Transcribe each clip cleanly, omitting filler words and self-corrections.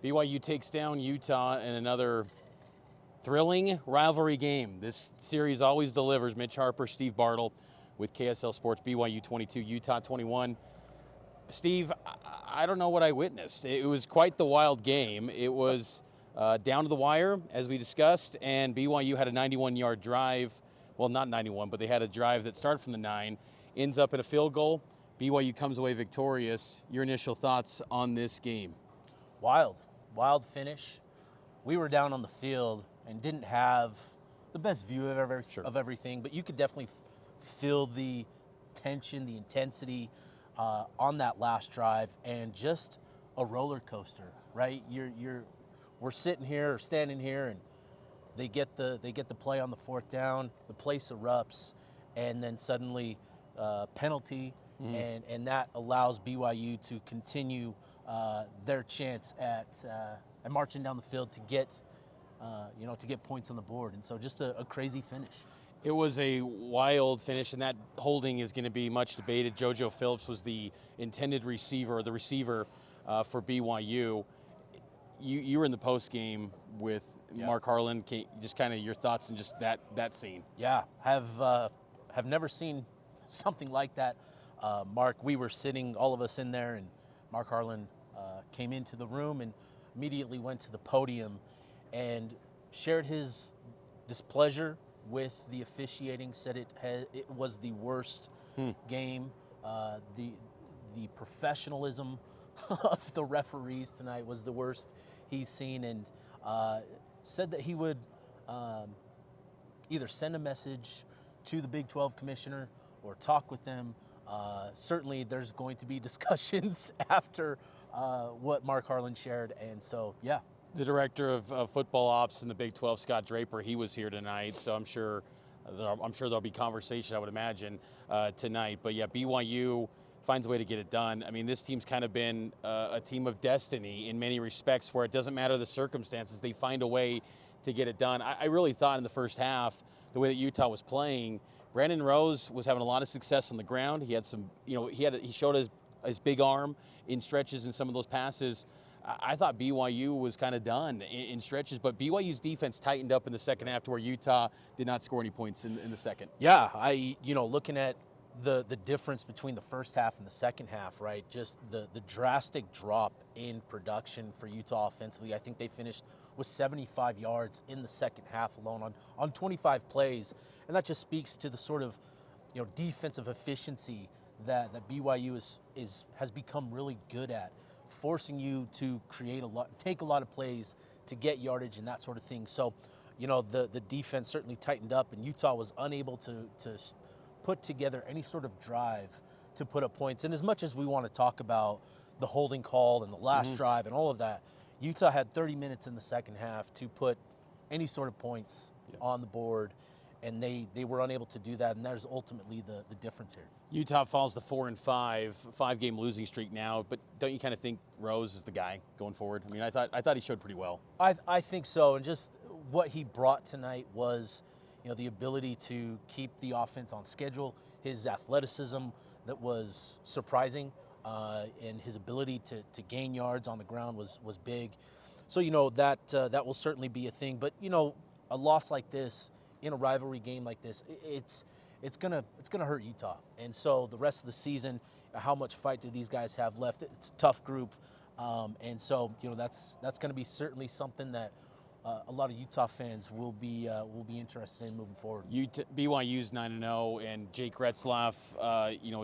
BYU takes down Utah in another thrilling rivalry game. This series always delivers. Mitch Harper, Steve Bartle with KSL Sports, BYU 22, Utah 21. Steve, I don't know what I witnessed. It was quite the wild game. It was down to the wire, as we discussed, and BYU had a 91-yard drive. Well, not 91, but they had a drive that started from the 9, ends up in a field goal. BYU comes away victorious. Your initial thoughts on this game? Wild finish. We were down on the field and didn't have the best view of everything, but you could definitely feel the tension, the intensity on that last drive, and just a roller coaster, right? We're sitting here or standing here, and they get the play on the fourth down. The place erupts, and then suddenly penalty, and that allows BYU to continue their chance at marching down the field to get points on the board. And so just a crazy finish. It was a wild finish, and that holding is going to be much debated. JoJo Phillips was the intended receiver, the receiver for BYU. You were in the post game with Mark Harlan. Just kind of your thoughts on just that scene. Yeah, have never seen something like that. Mark, we were sitting, all of us in there, and Mark Harlan came into the room and immediately went to the podium and shared his displeasure with the officiating. Said it was the worst game. The professionalism of the referees tonight was the worst he's seen, and said that he would either send a message to the Big 12 commissioner or talk with them. Certainly there's going to be discussions after what Mark Harlan shared, and so, yeah. The director of football ops in the Big 12, Scott Draper, he was here tonight, so I'm sure there'll be conversation, I would imagine, tonight. But yeah, BYU finds a way to get it done. I mean, this team's kind of been a team of destiny in many respects, where it doesn't matter the circumstances, they find a way to get it done. I really thought in the first half, the way that Utah was playing, Brandon Rose was having a lot of success on the ground. He had some, he showed his big arm in stretches in some of those passes. I thought BYU was kind of done in stretches, but BYU's defense tightened up in the second half to where Utah did not score any points in the second. Yeah, looking at the difference between the first half and the second half, right? Just the drastic drop in production for Utah offensively. I think they finished with 75 yards in the second half alone on 25 plays, and that just speaks to the sort of defensive efficiency that BYU has become really good at, forcing you to take a lot of plays to get yardage and that sort of thing. So, the defense certainly tightened up, and Utah was unable to put together any sort of drive to put up points. And as much as we want to talk about the holding call and the last drive and all of that, Utah had 30 minutes in the second half to put any sort of points on the board, and they were unable to do that, and that is ultimately the difference here. Utah falls to 4-5, 5-game losing streak now, but don't you kind of think Rose is the guy going forward? I mean, I thought he showed pretty well. I think so, and just what he brought tonight was the ability to keep the offense on schedule, his athleticism that was surprising, and his ability to gain yards on the ground was big. So that will certainly be a thing. But a loss like this in a rivalry game like this, it's gonna hurt Utah. And so the rest of the season, how much fight do these guys have left? It's a tough group, and so that's going to be certainly something that a lot of Utah fans will be interested in moving forward. BYU's 9-0, and Jake Retzlaff,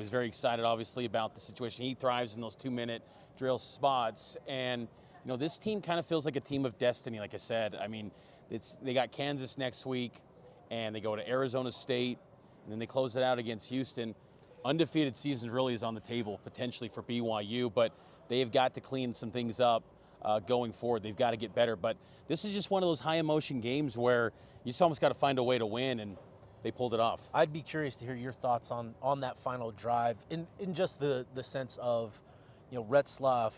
is very excited, obviously, about the situation. He thrives in those 2-minute drill spots, and this team kind of feels like a team of destiny. Like I said, I mean, they got Kansas next week, and they go to Arizona State, and then they close it out against Houston. Undefeated season really is on the table potentially for BYU, but they've got to clean some things up going forward. They've got to get better. But this is just one of those high emotion games where you just almost got to find a way to win, and they pulled it off. I'd be curious to hear your thoughts on that final drive in just the sense of, Retzlaff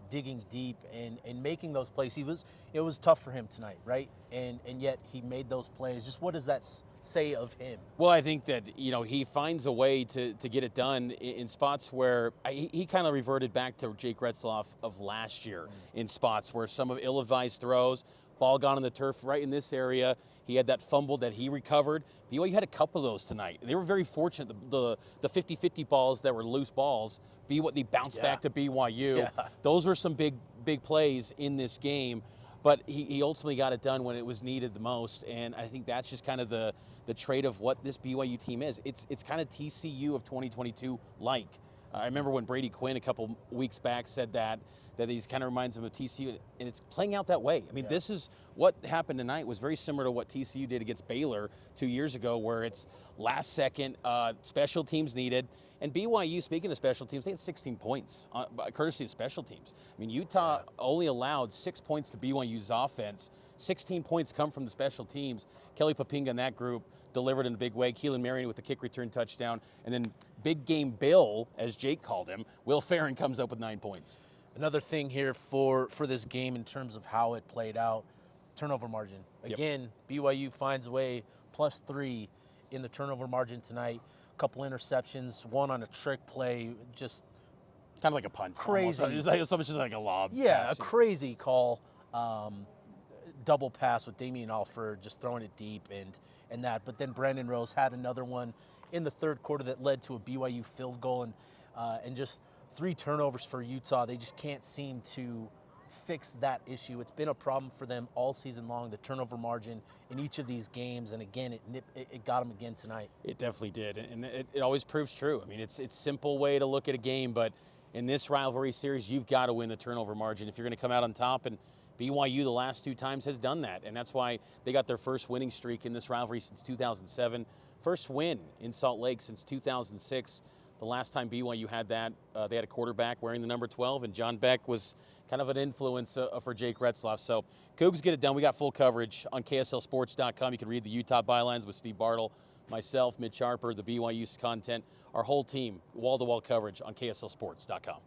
digging deep and making those plays. It was tough for him tonight, right? And yet he made those plays. Just what does that say of him? Well, I think that, he finds a way to get it done in spots where he kind of reverted back to Jake Retzloff of last year in spots where some of ill-advised throws, ball gone on the turf right in this area. He had that fumble that he recovered. BYU had a couple of those tonight. They were very fortunate. The 50-50 balls that were loose balls, they bounced back to BYU. Yeah. Those were some big plays in this game. But he ultimately got it done when it was needed the most, and I think that's just kind of the trait of what this BYU team is. It's kind of TCU of 2022 like. I remember when Brady Quinn a couple weeks back said that he kind of reminds him of TCU, and it's playing out that way. I mean, This is what happened tonight was very similar to what TCU did against Baylor 2 years ago, where it's last second, special teams needed. And BYU, speaking of special teams, they had 16 points, courtesy of special teams. I mean, Utah only allowed 6 points to BYU's offense. 16 points come from the special teams. Kelly Papinga in that group delivered in a big way. Keelan Marion with the kick return touchdown. And then big game Bill, as Jake called him, Will Farron comes up with 9 points. Another thing here for this game in terms of how it played out, turnover margin. Again, BYU finds a way, +3 in the turnover margin tonight. Couple interceptions, one on a trick play, just kind of like a punt. Crazy. Almost. It's just like a lob. Yeah, pass. a crazy call. Double pass with Damian Alford just throwing it deep and that. But then Brandon Rose had another one in the third quarter that led to a BYU field goal and just 3 turnovers for Utah. They just can't seem to fix that issue. It's been a problem for them all season long, the turnover margin in each of these games, and again, it got them again tonight. It definitely did, and it always proves true. I mean, it's a simple way to look at a game, but in this rivalry series, you've got to win the turnover margin if you're going to come out on top, and BYU the last 2 times has done that, and that's why they got their first winning streak in this rivalry since 2007, first win in Salt Lake since 2006. The last time BYU had that, they had a quarterback wearing the number 12, and John Beck was kind of an influence for Jake Retzloff. So Cougs get it done. We got full coverage on KSLSports.com. You can read the Utah bylines with Steve Bartle, myself, Mitch Harper, the BYU content, our whole team, wall-to-wall coverage on KSLSports.com.